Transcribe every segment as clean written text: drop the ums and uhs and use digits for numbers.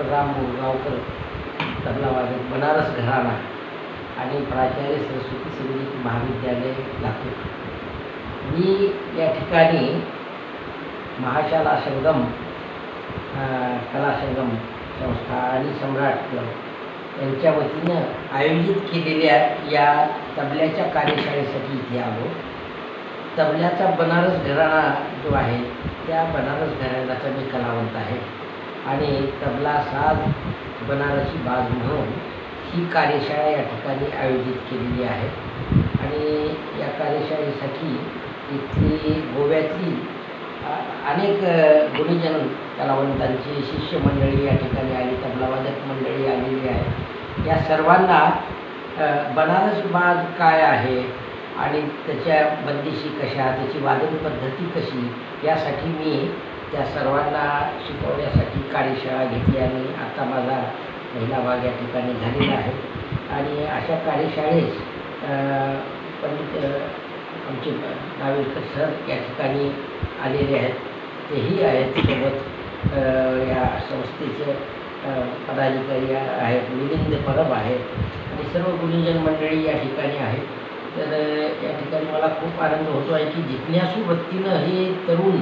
Doctor Ram मुरगावकर tabla वादक बनारस घराणा आणि प्राचार्य सरस्वती संगीत महाविद्यालय लातूर। मी या ठिकाणी महाशाला संगम कला संगम संस्था आणि सम्राट क्लब यांच्या वतीनं आयोजित केलेल्या या तबल्याच्या कार्यशाळेसाठी इथे आलो। तबल्याचा बनारस घराणा जो आहे त्या बनारस घराण्याचा मी कलावंत आहे आणि तबला साज बनारसी बाज म्हणून ही कार्यशाळा या ठिकाणी आयोजित केलेली आहे। आणि या कार्यशाळेसाठी इथली गोव्यातली अनेक गुणीजन कलावंतांची शिष्यमंडळी या ठिकाणी आली, तबलावादक मंडळी आलेली आहे। या सर्वांना बनारस बाज काय आहे आणि त्याच्या बंदिशी कशा, त्याची वादन पद्धती कशी, यासाठी मी त्या सर्वांना शिकवण्यासाठी कार्यशाळा घेतली आणि आता माझा पहिला भाग या ठिकाणी झालेला आहे। आणि अशा कार्यशाळेस पंडित आमचे नावेलकर सर या ठिकाणी आलेले आहेत, तेही आहेत सोबत या संस्थेचे पदाधिकारी आहेत, मिलिंद परब आहेत आणि सर्व गुणीजन मंडळी या ठिकाणी आहेत। तर या ठिकाणी मला खूप आनंद होतो आहे की जिज्ञासू वृत्तीनं हे तरुण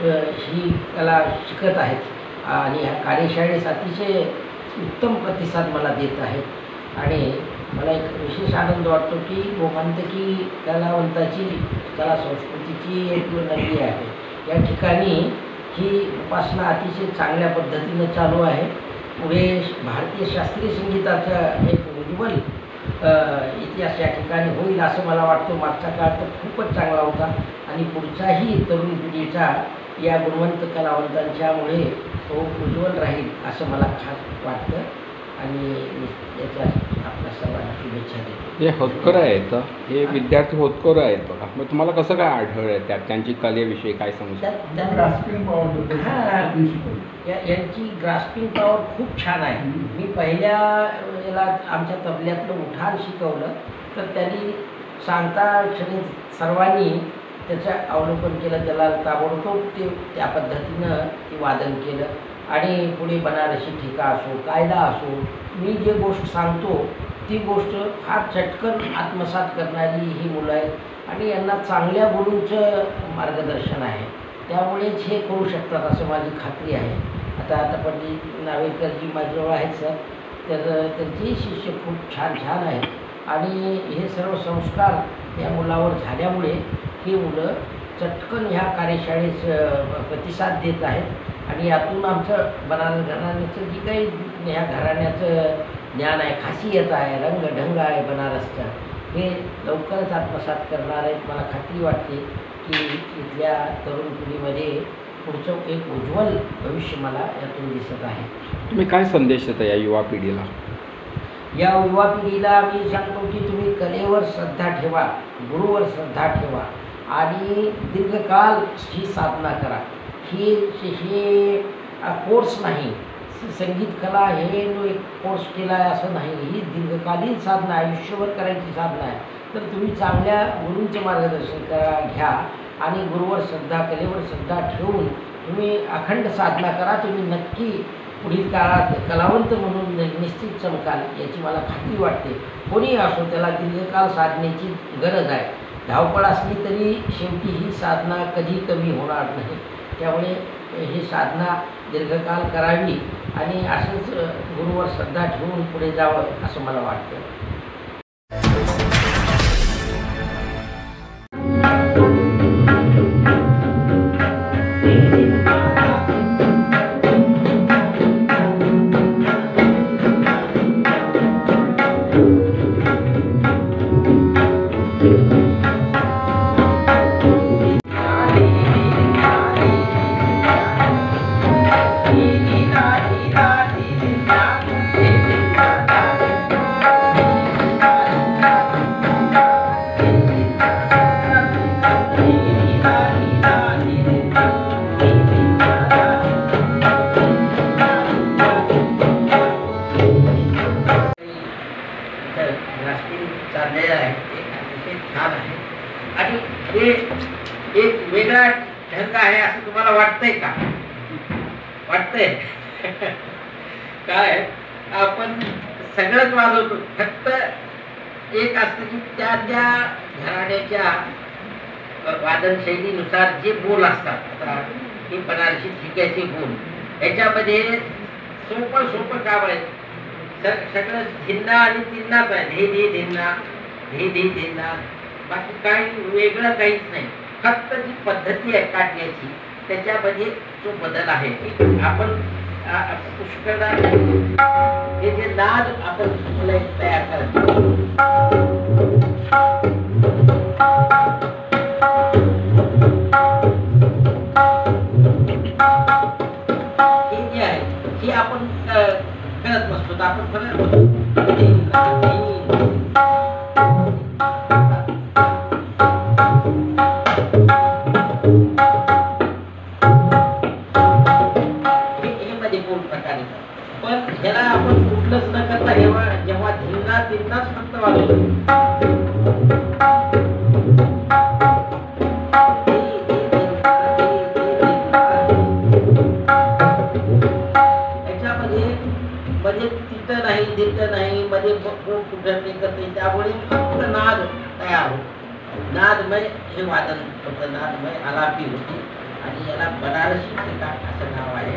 ही कला शिकत आहेत आणि ह्या कार्यशाळेस अतिशय उत्तम प्रतिसाद मला देत आहेत। आणि मला एक विशेष आनंद वाटतो की गोमंतकी कलावंताची कला संस्कृतीची एक नगरी आहे, या ठिकाणी ही उपासना अतिशय चांगल्या पद्धतीनं चालू आहे। पुढे भारतीय शास्त्रीय संगीताचा एक उज्ज्वल इतिहास या ठिकाणी होईल असं मला वाटतं। मागचा काळ तर खूपच चांगला होता आणि पुढचाही तरुण पिढीचा या गुणवंत कलावंतांच्यामुळे तो उज्ज्वल राहील असं मला खास वाटतं आणि याच्या आपल्या सर्वांना शुभेच्छा देतो। हे होतकर आहेत, हे विद्यार्थी होतकर आहेत बघा, मग तुम्हाला कसं काय आढळलं त्यात, त्यांची कलेविषयी काय सांगू शकता? यांची ग्रास्पिंग पॉवर खूप छान आहे। मी पहिल्या याला आमच्या तबल्यातलं उठाण शिकवलं तर त्यांनी सांगता क्षणी सर्वांनी त्याचं अवलोकन केलं, त्याला ताबडतोब त्या पद्धतीनं ते वादन केलं आणि पुढे बनारसी ठेका असो, कायदा असो, मी जे गोष्ट सांगतो ती गोष्ट फार चटकन आत्मसात करणारी ही मुलं आहेत आणि यांना चांगल्या गुरूंचं मार्गदर्शन आहे, त्यामुळेच हे करू शकतात असं माझी खात्री आहे। आता पंडित नावेलकरजी माझ्याजवळ आहेत सर, तर त्यांचेही शिष्य खूप छान आहेत आणि हे सर्व संस्कार या मुलावर झाल्यामुळे ही मुलं चटकन ह्या कार्यशाळेस प्रतिसाद देत आहेत आणि यातून आमचं बनारस घराण्याचं जी काही ह्या घराण्याचं ज्ञान आहे, खासियत आहे, रंगढंग आहे बनारसचा, हे लवकरच आत्मसात करणार आहेत। मला खात्री वाटते की इथल्या तरुण पिढीमध्ये पुढचं एक उज्ज्वल भविष्य मला यातून दिसत आहे। तुम्ही काय संदेश देता या युवा पिढीला? या युवा पिढीला मी सांगतो की तुम्ही कलेवर श्रद्धा ठेवा, गुरुवर श्रद्धा ठेवा आणि दीर्घकाल ही साधना करा। ही कोर्स नाही, संगीत कला हे जो एक कोर्स केला आहे असं नाही, ही दीर्घकालीन साधना, आयुष्यभर करायची साधना आहे। तर तुम्ही चांगल्या गुरूंचं मार्गदर्शन घ्या आणि गुरुवर श्रद्धा, कलेवर श्रद्धा ठेवून तुम्ही अखंड साधना करा, तुम्ही नक्की पुढील काळात कलावंत म्हणून निश्चित चमकाल याची मला खात्री वाटते। कोणीही असो त्याला दीर्घकाल साधनेची गरज आहे, धावपळ असली तरी शेवटी ही साधना कधी कमी होणार नाही, त्यामुळे ही साधना दीर्घकाल करावी आणि असंच गुरुवर श्रद्धा ठेवून पुढे जावं असं मला वाटतं। चाललेलं आहे ते अतिशय छान आहे आणि हे एक वेगळा ढंग आहे असं तुम्हाला वाटतंय का? वाटतंय काय आपण सगळंच वाजवतो, फक्त एक असतं की त्या त्या घराण्याच्या वादन शैलीनुसार जे बोल असतात. आता हे बनारसी ठिक्याचे बोल, याच्यामध्ये सोपं काम आहे. सगळं धिन्ना आणि तिन्नाच आहे. धे धे धिन्ना, धे धे धिन्ना, बाकी काही वेगळं काहीच नाही. फक्त जी पद्धती आहे काढण्याची त्याच्यामध्ये जो बदल आहे. आपण पुष्कळ हे जे नाद आपण तयार करतो, हे जे आहे हे आपण करत नसतो. तर आपण मध्ये बोल प्रकारे, पण ह्याला आपण कुठलंच न करता जेव्हा धिंगा तिन्नाच फक्त वाजवतो, मध्ये तिथं नाही तिथं नाही, मध्ये कुठं ते करते, त्यामुळे फक्त नाद तयार होतो. नादमय हे वादन होतं, नादमय आलापी होती आणि याला बनारसी ठिका असं नाव आहे.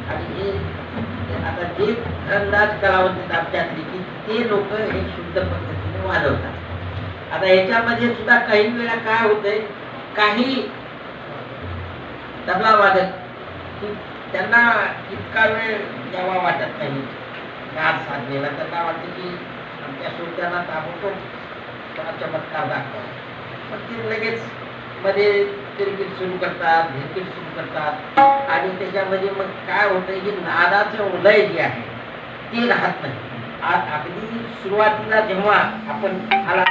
आणि हे आता जे अंदाज कलावंत आमच्यातले की ते लोक हे शुद्ध पद्धतीने वाजवतात. आता याच्यामध्ये सुद्धा काही वेळा काय होतंय, काही तबला वादक की त्यांना इतका वेळ द्यावा वाटत नाही नाद साधलेला. त्यांना वाटतं की आमच्या श्रोत्यांना ताबडतोब थोडा चमत्कार दाखवा, पण ते लगेच मध्ये किरकिट सुरू करतात, भिरकिट सुरू करतात. आणि त्याच्यामध्ये मग काय होतं की नादाचं उदय जे आहे ते राहत नाही. अगदी सुरुवातीला जेव्हा आपण आला